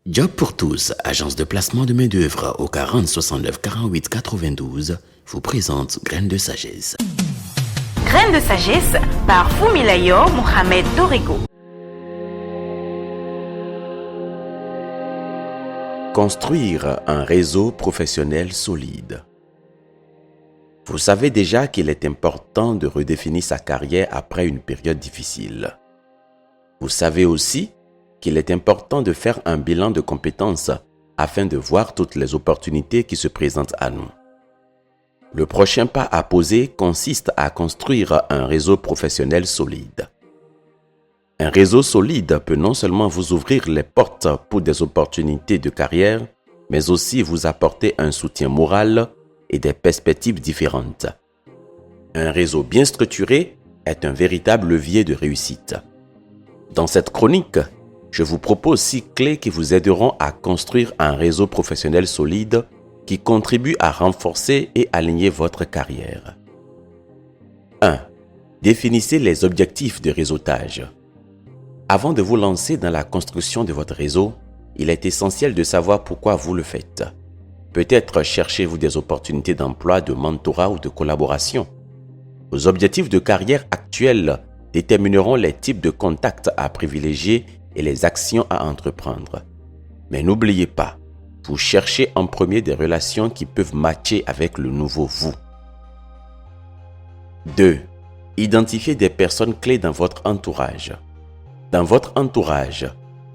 Job pour tous, agence de placement de main-d'œuvre au 40 69 48 92, vous présente Graines de sagesse. Graines de sagesse par Fumilayo Mohamed Dorigo. Construire un réseau professionnel solide. Vous savez déjà qu'il est important de redéfinir sa carrière après une période difficile. Vous savez aussi qu'il est important de faire un bilan de compétences afin de voir toutes les opportunités qui se présentent à nous. Le prochain pas à poser consiste à construire un réseau professionnel solide. Un réseau solide peut non seulement vous ouvrir les portes pour des opportunités de carrière, mais aussi vous apporter un soutien moral et des perspectives différentes. Un réseau bien structuré est un véritable levier de réussite. Dans cette chronique, je vous propose 6 clés qui vous aideront à construire un réseau professionnel solide qui contribue à renforcer et aligner votre carrière. 1. Définissez les objectifs de réseautage. Avant de vous lancer dans la construction de votre réseau, il est essentiel de savoir pourquoi vous le faites. Peut-être cherchez-vous des opportunités d'emploi, de mentorat ou de collaboration. Vos objectifs de carrière actuels détermineront les types de contacts à privilégier et les actions à entreprendre. Mais n'oubliez pas, vous cherchez en premier des relations qui peuvent matcher avec le nouveau vous. 2. Identifiez des personnes clés dans votre entourage. Dans votre entourage,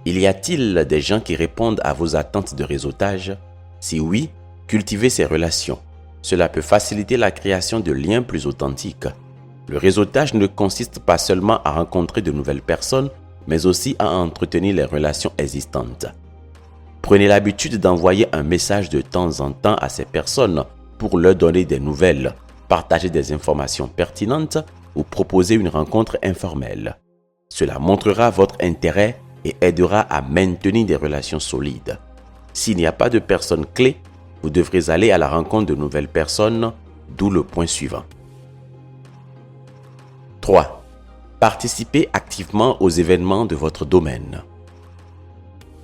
y a-t-il des gens qui répondent à vos attentes de réseautage? Si oui, cultivez ces relations. Cela peut faciliter la création de liens plus authentiques. Le réseautage ne consiste pas seulement à rencontrer de nouvelles personnes, mais aussi à entretenir les relations existantes. Prenez l'habitude d'envoyer un message de temps en temps à ces personnes pour leur donner des nouvelles, partager des informations pertinentes ou proposer une rencontre informelle. Cela montrera votre intérêt et aidera à maintenir des relations solides. S'il n'y a pas de personnes clés, vous devrez aller à la rencontre de nouvelles personnes, d'où le point suivant. 3. Participez activement aux événements de votre domaine.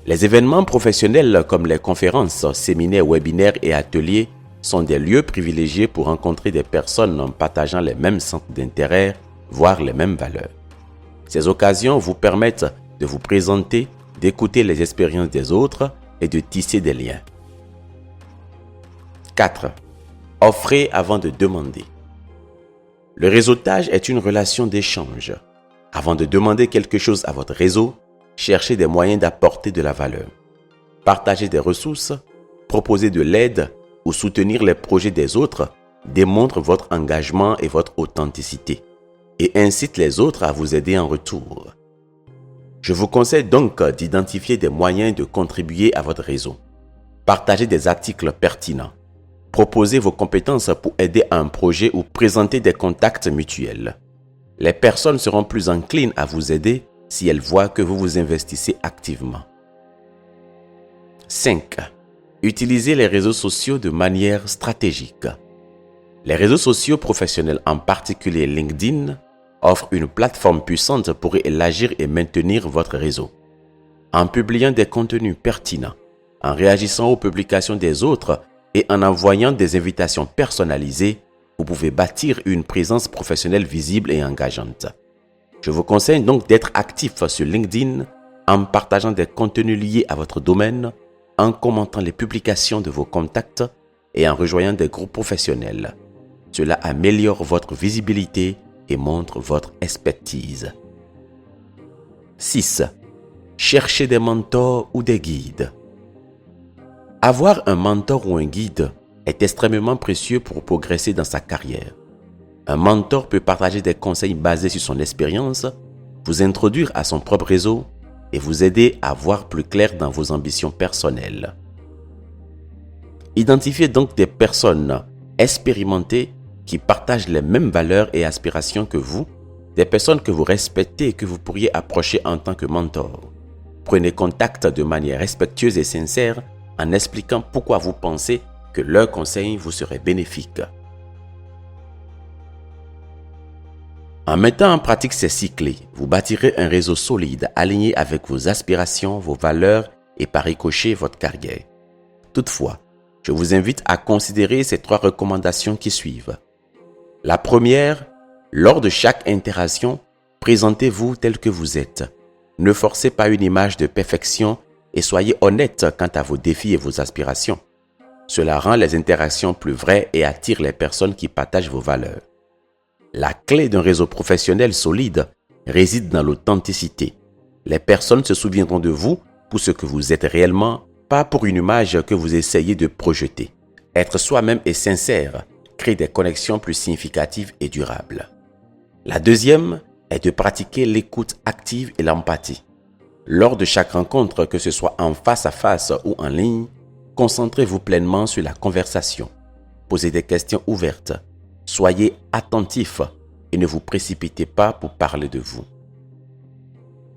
Les événements professionnels comme les conférences, séminaires, webinaires et ateliers sont des lieux privilégiés pour rencontrer des personnes partageant les mêmes centres d'intérêt, voire les mêmes valeurs. Ces occasions vous permettent de vous présenter, d'écouter les expériences des autres et de tisser des liens. 4. Offrez avant de demander. Le réseautage est une relation d'échange. Avant de demander quelque chose à votre réseau, cherchez des moyens d'apporter de la valeur. Partager des ressources, proposer de l'aide ou soutenir les projets des autres démontre votre engagement et votre authenticité et incite les autres à vous aider en retour. Je vous conseille donc d'identifier des moyens de contribuer à votre réseau. Partagez des articles pertinents. Proposez vos compétences pour aider à un projet ou présenter des contacts mutuels. Les personnes seront plus enclines à vous aider si elles voient que vous vous investissez activement. 5. Utilisez les réseaux sociaux de manière stratégique. Les réseaux sociaux professionnels, en particulier LinkedIn, offrent une plateforme puissante pour élargir et maintenir votre réseau. En publiant des contenus pertinents, en réagissant aux publications des autres et en envoyant des invitations personnalisées, vous pouvez bâtir une présence professionnelle visible et engageante. Je vous conseille donc d'être actif sur LinkedIn en partageant des contenus liés à votre domaine, en commentant les publications de vos contacts et en rejoignant des groupes professionnels. Cela améliore votre visibilité et montre votre expertise. 6. Cherchez des mentors ou des guides. Avoir un mentor ou un guide est extrêmement précieux pour progresser dans sa carrière. Un mentor peut partager des conseils basés sur son expérience, vous introduire à son propre réseau et vous aider à voir plus clair dans vos ambitions personnelles. Identifiez donc des personnes expérimentées qui partagent les mêmes valeurs et aspirations que vous, des personnes que vous respectez et que vous pourriez approcher en tant que mentor. Prenez contact de manière respectueuse et sincère en expliquant pourquoi vous pensez que leurs conseils vous seraient bénéfiques. En mettant en pratique ces 6 clés, vous bâtirez un réseau solide aligné avec vos aspirations, vos valeurs et par ricochet votre carrière. Toutefois, je vous invite à considérer ces 3 recommandations qui suivent. La première, lors de chaque interaction, présentez-vous tel que vous êtes. Ne forcez pas une image de perfection et soyez honnête quant à vos défis et vos aspirations. Cela rend les interactions plus vraies et attire les personnes qui partagent vos valeurs. La clé d'un réseau professionnel solide réside dans l'authenticité. Les personnes se souviendront de vous pour ce que vous êtes réellement, pas pour une image que vous essayez de projeter. Être soi-même et sincère crée des connexions plus significatives et durables. La deuxième est de pratiquer l'écoute active et l'empathie. Lors de chaque rencontre, que ce soit en face à face ou en ligne, concentrez-vous pleinement sur la conversation. Posez des questions ouvertes. Soyez attentif et ne vous précipitez pas pour parler de vous.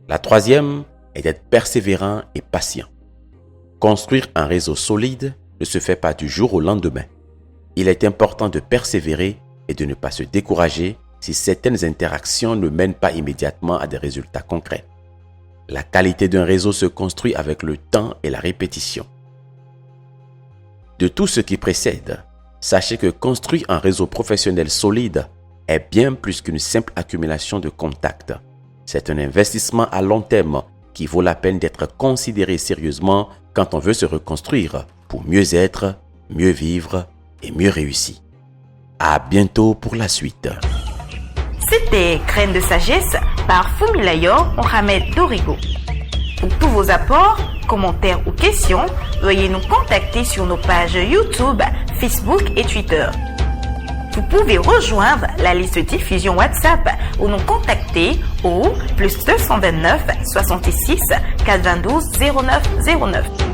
La troisième est d'être persévérant et patient. Construire un réseau solide ne se fait pas du jour au lendemain. Il est important de persévérer et de ne pas se décourager si certaines interactions ne mènent pas immédiatement à des résultats concrets. La qualité d'un réseau se construit avec le temps et la répétition. De tout ce qui précède, sachez que construire un réseau professionnel solide est bien plus qu'une simple accumulation de contacts. C'est un investissement à long terme qui vaut la peine d'être considéré sérieusement quand on veut se reconstruire pour mieux être, mieux vivre et mieux réussir. À bientôt pour la suite. C'était Graines de sagesse par Fumilayo Mohamed Dorigo. Pour tous vos apports, commentaires ou questions, veuillez nous contacter sur nos pages YouTube, Facebook et Twitter. Vous pouvez rejoindre la liste de diffusion WhatsApp ou nous contacter au +229 66 422 09 09.